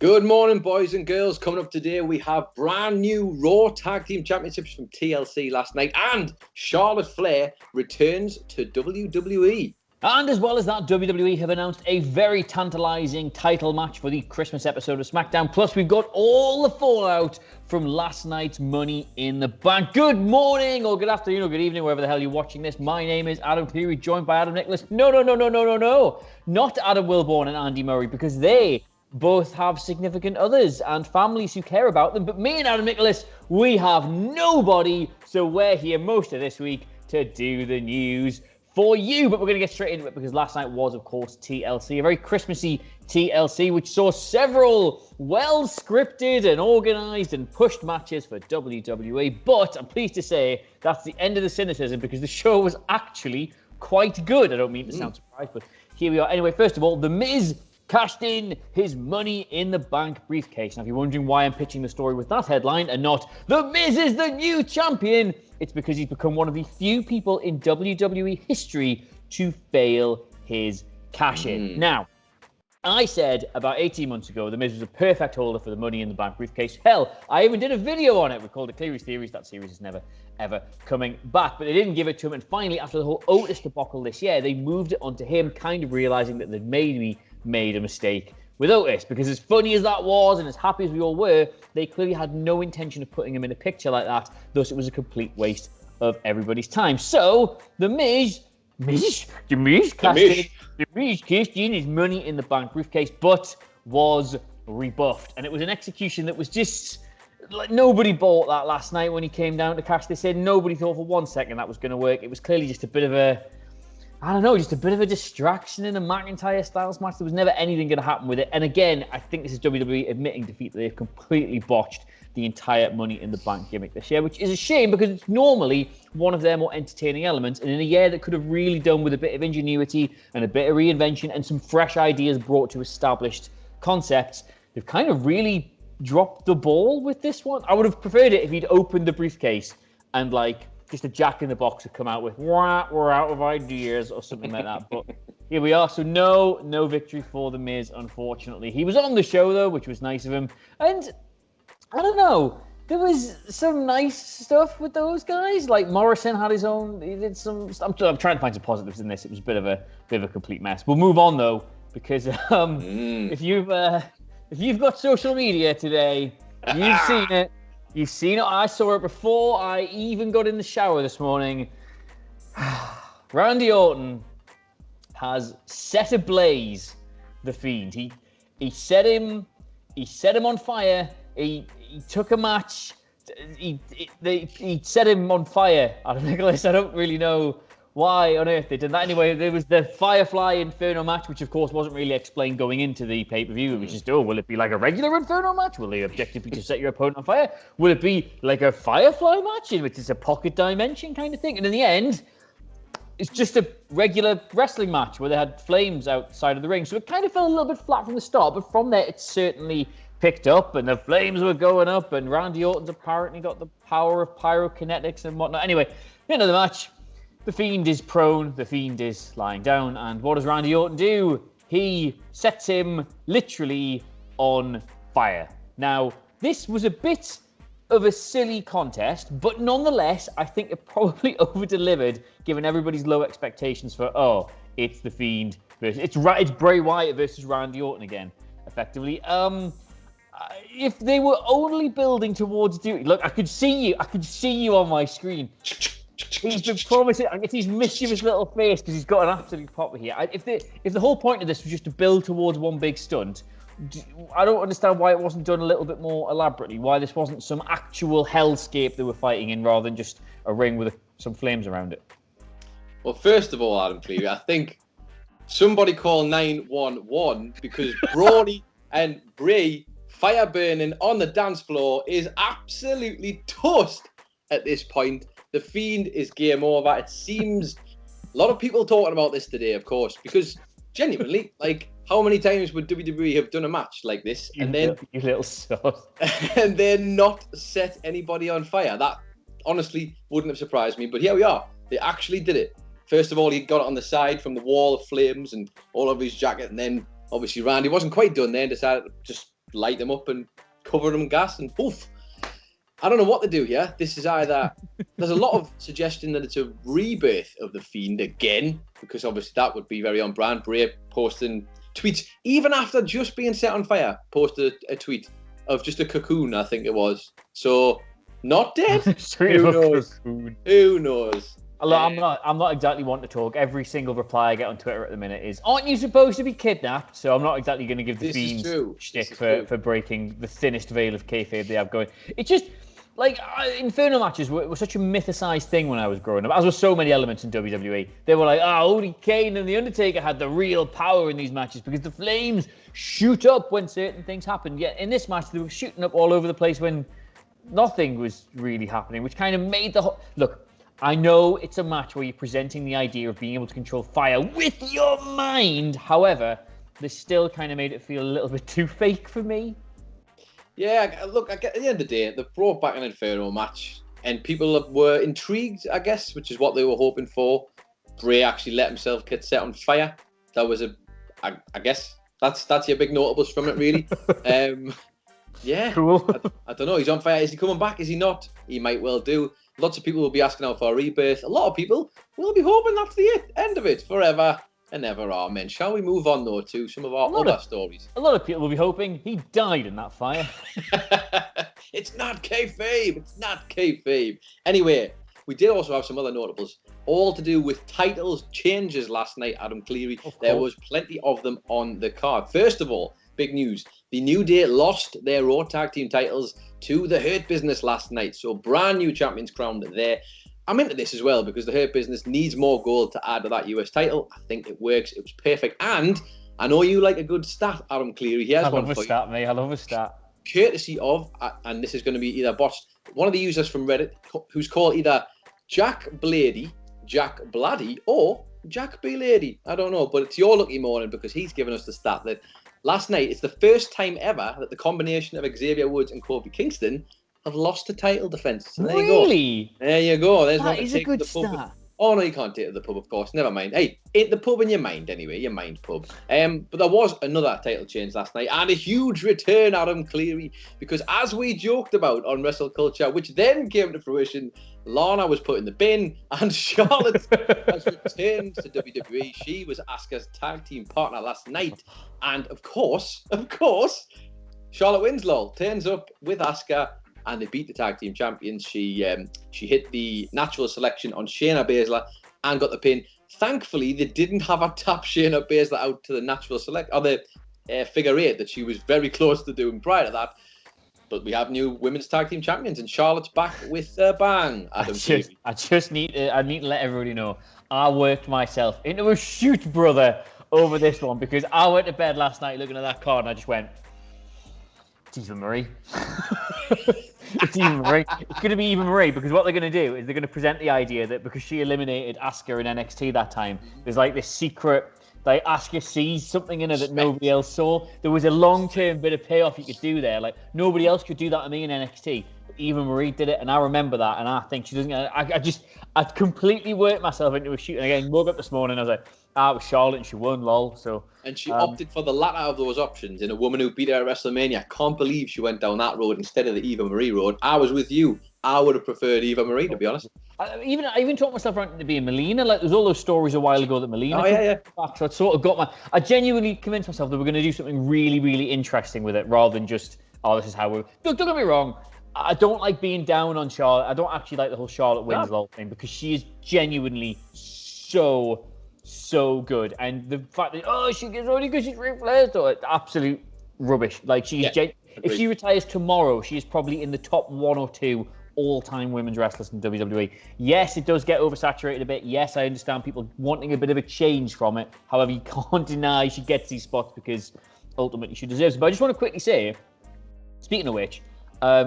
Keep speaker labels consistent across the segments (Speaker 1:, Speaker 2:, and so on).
Speaker 1: Good morning, boys and girls. Coming up today, we have brand new Raw Tag Team Championships from TLC last night, and Charlotte Flair returns to WWE.
Speaker 2: And as well as that, WWE have announced a very tantalising title match for the Christmas episode of SmackDown. Plus, we've got all the fallout from last night's Money in the Bank. Good morning, or good afternoon, or good evening, wherever the hell you're watching this. My name is Adam Cleary, joined by Adam Nicholas. No. Not Adam Wilborn and Andy Murray, because they both have significant others and families who care about them. But me and Adam Nicholas, we have nobody. So we're here most of this week to do the news for you. But we're going to get straight into it because last night was, of course, TLC, a very Christmassy TLC, which saw several well-scripted and organised and pushed matches for WWE. But I'm pleased to say that's the end of the cynicism because the show was actually quite good. I don't mean to sound surprised, but here we are. Anyway, first of all, The Miz cashed in his Money in the Bank briefcase. Now, if you're wondering why I'm pitching the story with that headline and not The Miz is the new champion, it's because he's become one of the few people in WWE history to fail his cash-in. Now, I said about 18 months ago The Miz was a perfect holder for the Money in the Bank briefcase. Hell, I even did a video on it. We called it Cleary's Theories. That series is never, ever coming back. But they didn't give it to him. And finally, after the whole Otis debacle this year, they moved it onto him, kind of realising that they'd maybe made a mistake with Otis, because as funny as that was and as happy as we all were, they clearly had no intention of putting him in a picture like that. Thus, it was a complete waste of everybody's time. So, The Miz cashed in his Money in the Bank briefcase, but was rebuffed. And it was an execution that was just like nobody bought that last night when he came down to cash this in. Nobody thought for 1 second that was going to work. It was clearly just a bit of a distraction in a McIntyre Styles match. There was never anything going to happen with it. And again, I think this is WWE admitting defeat, that they've completely botched the entire Money in the Bank gimmick this year, which is a shame because it's normally one of their more entertaining elements. And in a year that could have really done with a bit of ingenuity and a bit of reinvention and some fresh ideas brought to established concepts, they've kind of really dropped the ball with this one. I would have preferred it if he'd opened the briefcase and just a Jack in the Box would come out with we're out of ideas or something like that. But here we are. So no victory for The Miz, unfortunately. He was on the show though, which was nice of him. And I don't know, there was some nice stuff with those guys. Like Morrison had his own. He did some. I'm trying to find some positives in this. It was a bit of a complete mess. We'll move on though, because if you've got social media today, you've seen it. You've seen it. I saw it before I even got in the shower this morning. Randy Orton has set ablaze the Fiend. He set him on fire. He took a match. He set him on fire. Adam Nicholas, I don't really know why on earth they did that. Anyway, there was the Firefly Inferno match, which of course wasn't really explained going into the pay-per-view. It was just, will it be like a regular Inferno match? Will the objective be to set your opponent on fire? Will it be like a Firefly match in which it's a pocket dimension kind of thing? And in the end, it's just a regular wrestling match where they had flames outside of the ring. So it kind of fell a little bit flat from the start, but from there it certainly picked up and the flames were going up and Randy Orton's apparently got the power of pyrokinetics and whatnot. Anyway, end of the match. The Fiend is prone, the Fiend is lying down, and what does Randy Orton do? He sets him literally on fire. Now, this was a bit of a silly contest, but nonetheless, I think it probably over-delivered, given everybody's low expectations for, it's the Fiend versus, it's Bray Wyatt versus Randy Orton again, effectively. If they were only building towards look, I could see you on my screen. He's been promising. I get his mischievous little face because he's got an absolute pop here. If the whole point of this was just to build towards one big stunt, I don't understand why it wasn't done a little bit more elaborately. Why this wasn't some actual hellscape they were fighting in, rather than just a ring with some flames around it.
Speaker 1: Well, first of all, Adam Cleary, I think somebody call 911 because Brawley and Bray fire burning on the dance floor is absolutely toast at this point. The Fiend is game over. It seems a lot of people talking about this today, of course, because genuinely, how many times would WWE have done a match like this and then
Speaker 2: you little sauce,
Speaker 1: and then not set anybody on fire? That honestly wouldn't have surprised me. But here we are. They actually did it. First of all, he got it on the side from the wall of flames and all over his jacket, and then obviously Randy wasn't quite done there and decided to just light them up and cover them in gas and poof. I don't know what to do here. This is either... There's a lot of suggestion that it's a rebirth of the Fiend again, because obviously that would be very on brand. Bray posting tweets, even after just being set on fire, posted a tweet of just a cocoon, I think it was. So, not dead. Who knows? Who knows?
Speaker 2: I'm not exactly one to talk. Every single reply I get on Twitter at the minute is, "Aren't you supposed to be kidnapped?" So I'm not exactly going to give the Fiend shtick for breaking the thinnest veil of kayfabe they have going. It's just like Inferno matches were such a mythicized thing when I was growing up, as were so many elements in WWE. They were like, only Kane and The Undertaker had the real power in these matches because the flames shoot up when certain things happen. Yet in this match, they were shooting up all over the place when nothing was really happening, which kind of made the whole... Look, I know it's a match where you're presenting the idea of being able to control fire with your mind. However, this still kind of made it feel a little bit too fake for me.
Speaker 1: Yeah, look, at the end of the day, they brought back an Inferno match and people were intrigued, I guess, which is what they were hoping for. Bray actually let himself get set on fire. That was I guess, that's your big notables from it, really. Yeah, cool. I don't know, he's on fire. Is he coming back? Is he not? He might well do. Lots of people will be asking out for a rebirth. A lot of people will be hoping that's the end of it forever and ever. Amen. Shall we move on, though, to some of our other stories?
Speaker 2: A lot of people will be hoping he died in that fire.
Speaker 1: It's not kayfabe. It's not kayfabe. Anyway, we did also have some other notables, all to do with titles changes last night, Adam Cleary. There was plenty of them on the card. First of all, big news. The New Day lost their Raw Tag Team titles to the Hurt Business last night. So brand new champions crowned there. I'm into this as well because the Hurt Business needs more gold to add to that US title. I think it works. It was perfect. And I know you like a good stat, Adam Cleary. Here's one for you. I love a stat, mate. I love a stat. Courtesy of, and this is going to be either botched, one of the users from Reddit who's called either Jack Blady, Jack Bladdy, or Jack B. Lady. I don't know, but it's your lucky morning because he's given us the stat that last night, it's the first time ever that the combination of Xavier Woods and Kofi Kingston have lost a title defense. So there
Speaker 2: really?
Speaker 1: You go. There you go. There's
Speaker 2: that is a good stat.
Speaker 1: Oh, no, you can't take it to the pub, of course. Never mind. Hey, in the pub in your mind, anyway. Your mind pub. But there was another title change last night and a huge return, Adam Cleary, because as we joked about on WrestleCulture, which then came to fruition, Lana was put in the bin and Charlotte has returned to WWE. She was Asuka's tag team partner last night. And of course, Charlotte Winslow turns up with Asuka and they beat the tag team champions. She hit the natural selection on Shayna Baszler and got the pin. Thankfully, they didn't have her tap Shayna Baszler out to the natural select or the figure eight that she was very close to doing prior to that. But we have new women's tag team champions, and Charlotte's back with a bang. I just need to let everybody know I worked myself into a shoot, brother, over this one because I went to bed last night looking at that card and I just went, it's Eva Marie. It's Eva Marie. It's going to be Eva Marie because what they're going to do is they're going to present the idea that because she eliminated Asuka in NXT that time, there's like this secret, like Asuka sees something in her that nobody else saw. There was a long-term bit of payoff you could do there. Like nobody else could do that to me in NXT. Eva Marie did it, and I remember that, and I think she doesn't. I completely worked myself into a shoot. And again, woke up this morning, I was like, it was Charlotte, and she won, lol. So, and she opted for the latter of those options in a woman who beat her at WrestleMania. I can't believe she went down that road instead of the Eva Marie road. I was with you. I would have preferred Eva Marie, to be honest.
Speaker 2: I even talked myself around to being Melina. Like, there's all those stories a while ago that Melina back. So I sort of I genuinely convinced myself that we're going to do something really, really interesting with it rather than just, this is how we're... Don't get me wrong. I don't like being down on Charlotte. I don't actually like the whole Charlotte Winslow thing because she is genuinely so good. And the fact that, she gets only because she's Ric Flair, though, absolute rubbish. Like, if she retires tomorrow, she is probably in the top 1 or 2 all-time women's wrestlers in WWE. Yes, it does get oversaturated a bit. Yes, I understand people wanting a bit of a change from it. However, you can't deny she gets these spots because ultimately she deserves it. But I just want to quickly say, speaking of which,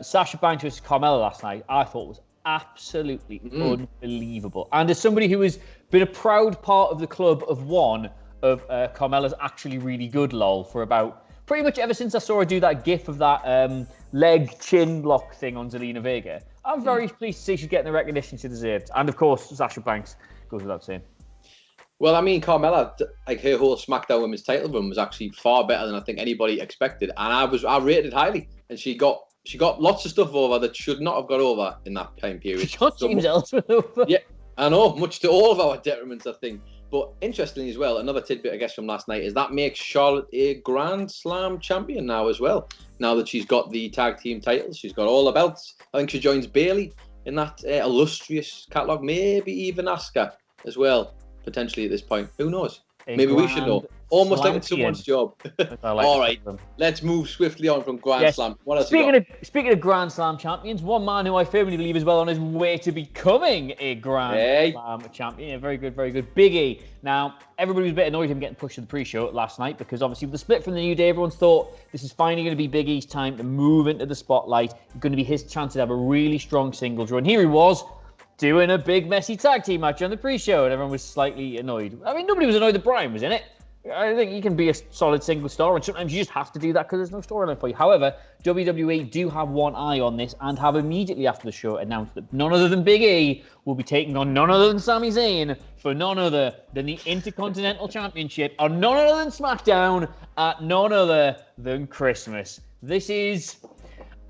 Speaker 2: Sasha Banks versus Carmella last night, I thought was absolutely unbelievable. And as somebody who has been a proud part of the club of one of Carmella's actually really good lol for about pretty much ever since I saw her do that gif of that leg chin lock thing on Zelina Vega, I'm very pleased to see she's getting the recognition she deserves. And of course, Sasha Banks goes without saying.
Speaker 1: Well, I mean, Carmella, like her whole SmackDown Women's title run was actually far better than I think anybody expected, and I rated it highly, and she got lots of stuff over that should not have got over in that time period.
Speaker 2: She got James Ellsworth over.
Speaker 1: Yeah, I know, much to all of our detriments, I think. But interestingly as well, another tidbit I guess from last night is that makes Charlotte a Grand Slam champion now as well. Now that she's got the tag team titles, she's got all the belts. I think she joins Bayley in that illustrious catalogue, maybe even Asuka as well. Potentially at this point. Who knows? Maybe we should know. Almost like it's someone's job. All right. Let's move swiftly on from Grand Slam. What else
Speaker 2: Speaking of Grand Slam champions, one man who I firmly believe is well on his way to becoming a Grand Slam champion. Yeah, very good, very good. Big E. Now, everybody was a bit annoyed him getting pushed to the pre-show last night because obviously with the split from the New Day, everyone thought this is finally going to be Big E's time to move into the spotlight. It's going to be his chance to have a really strong singles run. Here he was, doing a big messy tag team match on the pre-show, and everyone was slightly annoyed. I mean, nobody was annoyed that Bryan was in it. I think you can be a solid single star, and sometimes you just have to do that because there's no storyline for you. However, WWE do have one eye on this and have immediately after the show announced that none other than Big E will be taking on none other than Sami Zayn for none other than the Intercontinental Championship on none other than SmackDown at none other than Christmas. This is...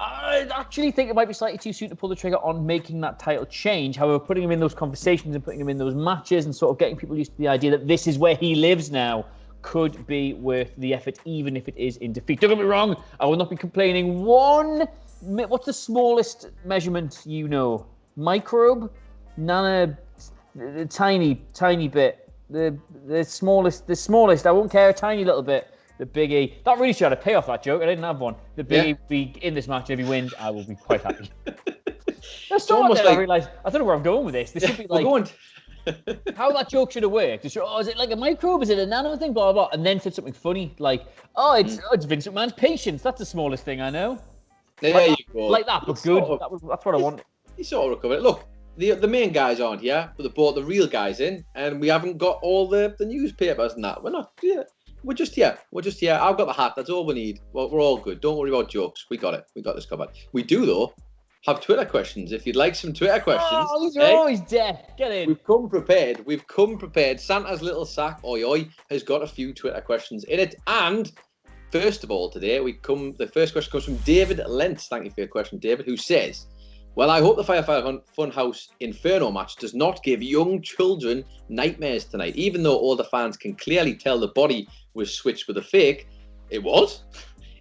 Speaker 2: I actually think it might be slightly too soon to pull the trigger on making that title change. However, putting him in those conversations and putting him in those matches and sort of getting people used to the idea that this is where he lives now could be worth the effort, even if it is in defeat. Don't get me wrong, I will not be complaining. What's the smallest measurement you know? Microbe? Tiny bit. The smallest, I won't care, a tiny little bit. The Big E. That really should have paid off that joke. I didn't have one. The Big E will be in this match, and if he wins, I will be quite happy. That's almost like, I realised, I don't know where I'm going with this. This should be like how that joke should have worked. Is it like a microbe? Is it a nano thing? Blah, blah, blah. And then said something funny like, it's Vince McMahon's patience. That's the smallest thing I know.
Speaker 1: There you go.
Speaker 2: Like that, but good. That's what I wanted.
Speaker 1: He sort of recovered it. Look, the main guys aren't here, but they brought the real guys in, and we haven't got all the newspapers and that. We're not here. We're just here. I've got the hat. That's all we need. Well, we're all good. Don't worry about jokes. We got it. We got this covered. We do, though, have Twitter questions. If you'd like some Twitter questions.
Speaker 2: Oh, these are always dead. Get in.
Speaker 1: We've come prepared. Santa's little sack, has got a few Twitter questions in it. And first of all, today, the first question comes from David Lentz. Thank you for your question, David, who says, well, I hope the Firefly Funhouse Inferno match does not give young children nightmares tonight. Even though all the fans can clearly tell the body was switched with a fake, it was.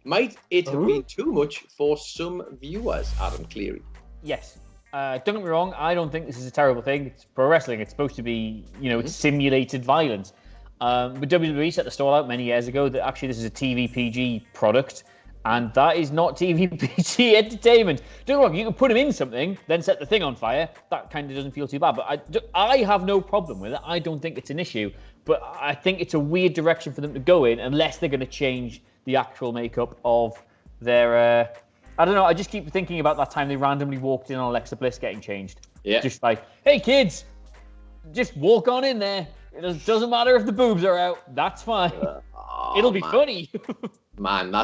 Speaker 1: Might it have been too much for some viewers, Adam Cleary?
Speaker 2: Yes. Don't get me wrong, I don't think this is a terrible thing. It's pro wrestling. It's supposed to be, it's simulated violence. But WWE set the stall out many years ago that actually this is a TV PG product. And that is not TV PG entertainment. Don't get me wrong, you can put him in something, then set the thing on fire. That kind of doesn't feel too bad. But I have no problem with it. I don't think it's an issue. But I think it's a weird direction for them to go in unless they're going to change the actual makeup of their... I don't know, I just keep thinking about that time they randomly walked in on Alexa Bliss getting changed. Yeah. Just like, hey kids, just walk on in there. It doesn't matter if the boobs are out. That's fine. It'll be funny. Man,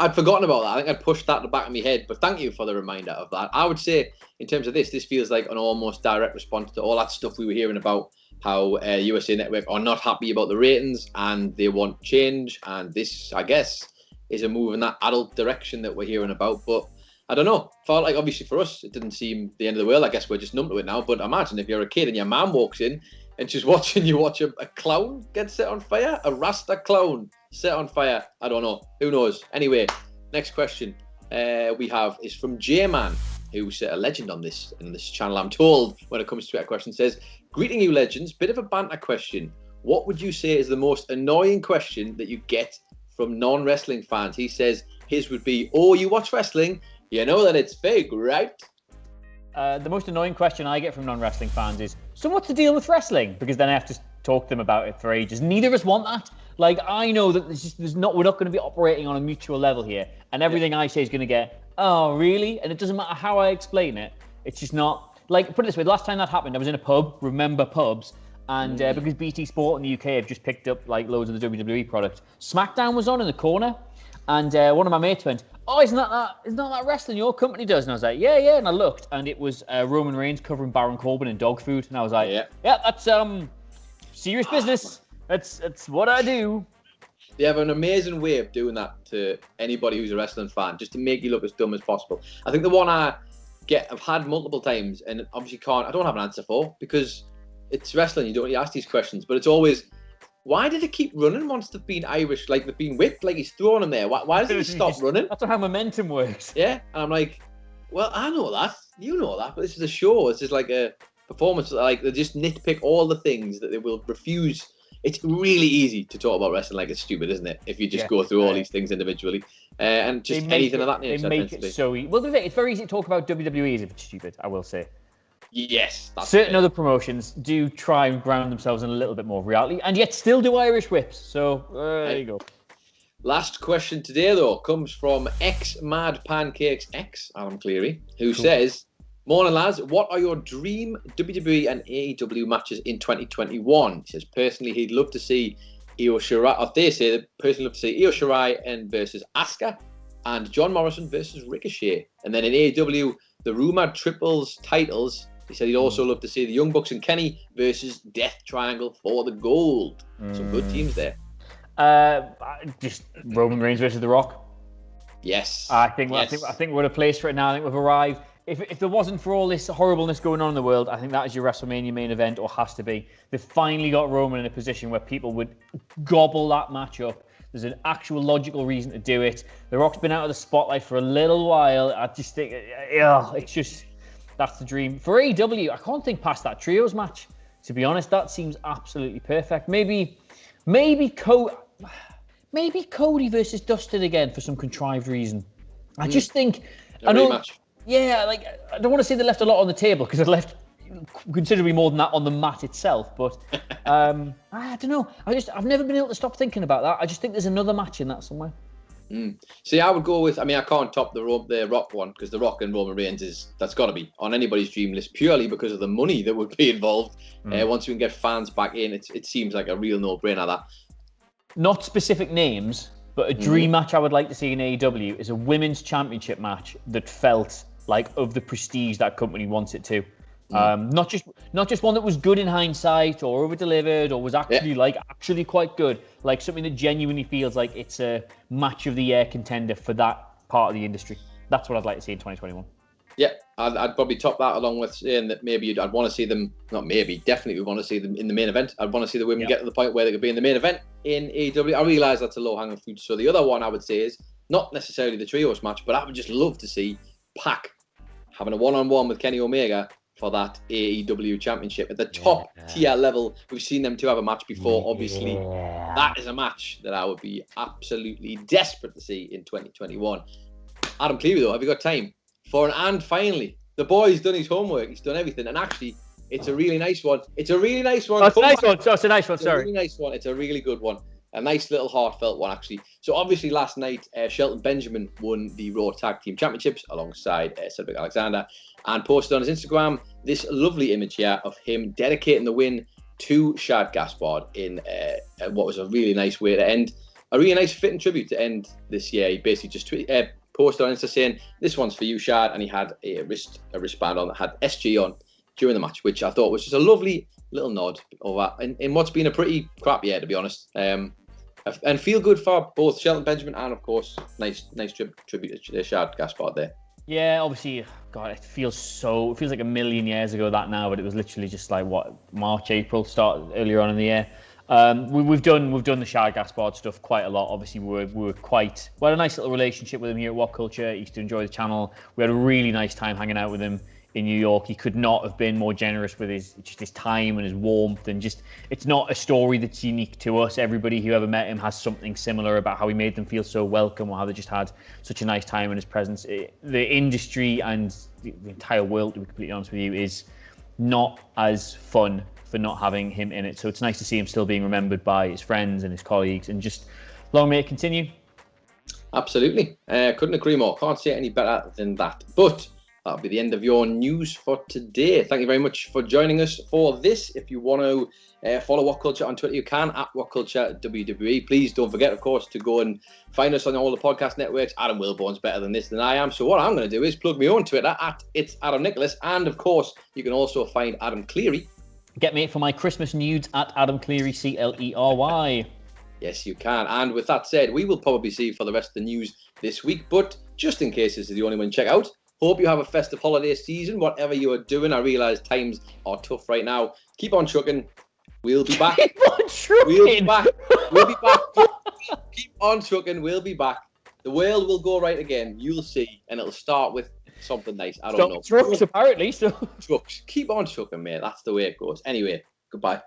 Speaker 1: I'd forgotten about that. I think I'd pushed that to the back of my head, but thank you for the reminder of that. I would say, in terms of this feels like an almost direct response to all that stuff we were hearing about how USA Network are not happy about the ratings and they want change. And this, I guess, is a move in that adult direction that we're hearing about. But I don't know. Felt like, obviously, for us, it didn't seem the end of the world. I guess we're just numb to it now. But imagine if you're a kid and your mum walks in and she's watching you watch a clown get set on fire, a Rasta clown set on fire. I don't know. Who knows? Anyway, next question we have is from J-Man, who's a legend in this channel, I'm told, when it comes to Twitter questions. Says, greeting you legends, bit of a banter question. What would you say is the most annoying question that you get from non-wrestling fans? He says his would be, oh, you watch wrestling, you know that it's fake, right?
Speaker 2: The most annoying question I get from non-wrestling fans is, so what's the deal with wrestling? Because then I have to talk to them about it for ages. Neither of us want that. Like, I know that we're not going to be operating on a mutual level here. And everything I say is going to get, oh, really? And it doesn't matter how I explain it. It's just not... Like, put it this way, the last time that happened, I was in a pub, remember pubs, and because BT Sport in the UK have just picked up, like, loads of the WWE product, SmackDown was on in the corner, and one of my mates went, oh, isn't that wrestling your company does? And I was like, yeah. And I looked, and it was Roman Reigns covering Baron Corbin in dog food. And I was like, yeah, that's serious business. That's what I do.
Speaker 1: They have an amazing way of doing that to anybody who's a wrestling fan, just to make you look as dumb as possible. I think the one I've had multiple times, and obviously I don't have an answer for, because it's wrestling. You don't ask these questions, but it's always, why did it keep running once they've been Irish, like they've been whipped, like he's throwing them there? Why doesn't he stop running?
Speaker 2: That's not how momentum works.
Speaker 1: Yeah, and I'm like, well, I know that, you know that, but this is a show. It's just like a performance. Like, they just nitpick all the things that they will refuse. It's really easy to talk about wrestling like it's stupid, isn't it? If you just go through all these things individually, and just anything of that nature.
Speaker 2: They make it so easy. Well, it's very easy to talk about WWE as if it's stupid, I will say.
Speaker 1: Yes.
Speaker 2: Certain other promotions do try and ground themselves in a little bit more of reality, and yet still do Irish whips. So there you go.
Speaker 1: Last question today, though, comes from Mad Pancakes X, Adam Cleary, who says, "Morning, lads. What are your dream WWE and AEW matches in 2021? He says, personally, he'd love to see Io Shirai, or they say they'd personally love to see Io Shirai and versus Asuka, and John Morrison versus Ricochet. And then in AEW, the rumored triples titles, he said he'd also love to see the Young Bucks and Kenny versus Death Triangle for the gold." Some good teams there.
Speaker 2: Just Roman Reigns versus The Rock.
Speaker 1: Yes.
Speaker 2: I think we're at a place for it now. I think we've arrived. If there wasn't for all this horribleness going on in the world, I think that is your WrestleMania main event, or has to be. They've finally got Roman in a position where people would gobble that match up. There's an actual logical reason to do it. The Rock's been out of the spotlight for a little while. I just think, it's just, that's the dream. For AEW, I can't think past that trios match. To be honest, that seems absolutely perfect. Maybe Cody versus Dustin again for some contrived reason. I just think...
Speaker 1: Rematch.
Speaker 2: Yeah, I don't want to say they left a lot on the table, because they left considerably more than that on the mat itself. But I don't know. I've never been able to stop thinking about that. I just think there's another match in that somewhere.
Speaker 1: See, I would go with. I mean, I can't top the Rock one, because the Rock and Roman Reigns that's got to be on anybody's dream list, purely because of the money that would be involved. Once we can get fans back in, it seems like a real no-brainer. That. Not
Speaker 2: specific names, but a dream match I would like to see in AEW is a women's championship match that felt like of the prestige that company wants it to. Not just one that was good in hindsight or over-delivered or was actually quite good. Like something that genuinely feels like it's a match of the year contender for that part of the industry. That's what I'd like to see in 2021.
Speaker 1: Yeah, I'd probably top that along with saying that maybe I'd want to see them, definitely want to see them in the main event. I'd want to see the women get to the point where they could be in the main event in AEW. I realise that's a low-hanging fruit. So the other one I would say is not necessarily the trios match, but I would just love to see Pac having a one-on-one with Kenny Omega for that AEW championship at the top tier level. We've seen them two have a match before, obviously. That is a match that I would be absolutely desperate to see in 2021. Adam Cleary, though, have you got time for and finally, the boy's done his homework, he's done everything, and actually, it's a really nice one. It's a really nice one.
Speaker 2: It's a nice one. It's a nice one,
Speaker 1: It's a really nice one. It's a really good one. A nice little heartfelt one, actually. So obviously last night, Shelton Benjamin won the Raw Tag Team Championships alongside Cedric Alexander, and posted on his Instagram this lovely image here of him dedicating the win to Shad Gaspard in what was a really nice way to end, a really nice fitting tribute to end this year. He basically just posted on Insta saying, "This one's for you, Shad," and he had a wristband on that had SG on during the match, which I thought was just a lovely little nod over in what's been a pretty crap year, to be honest. And feel good for both Shelton Benjamin and, of course, nice tribute to Shad Gaspard there.
Speaker 2: Yeah, obviously, God, it feels like a million years ago that now, but it was literally just like March, April, earlier on in the year. We've done the Shad Gaspard stuff quite a lot. Obviously, we had a nice little relationship with him here at WhatCulture. He used to enjoy the channel. We had a really nice time hanging out with him in New York. He could not have been more generous with his time and his warmth, and just, it's not a story that's unique to us. Everybody who ever met him has something similar about how he made them feel so welcome, or how they just had such a nice time in his presence. The industry and the entire world, to be completely honest with you, is not as fun for not having him in it. So it's nice to see him still being remembered by his friends and his colleagues, and just long may it continue.
Speaker 1: Absolutely. Couldn't agree more. Can't say it any better than that. But that'll be the end of your news for today. Thank you very much for joining us for this. If you want to follow WhatCulture on Twitter, you can, at WhatCulture WWE. Please don't forget, of course, to go and find us on all the podcast networks. Adam Wilborn's better than this than I am. So what I'm going to do is plug my own Twitter at It's Adam Nicholas. And, of course, you can also find Adam Cleary
Speaker 2: Get me for my Christmas nudes at Adam Cleary, Clery.
Speaker 1: Yes, you can. And with that said, we will probably see you for the rest of the news this week. But just in case this is the only one, check out. Hope you have a festive holiday season, whatever you are doing. I realise times are tough right now. Keep on trucking. We'll be back.
Speaker 2: Keep on trucking.
Speaker 1: We'll be back. We'll be back. Keep on trucking. We'll be back. The world will go right again. You'll see. And it'll start with something nice. I don't know.
Speaker 2: Trucks, apparently. So
Speaker 1: Trucks. Keep on trucking, mate. That's the way it goes. Anyway, goodbye.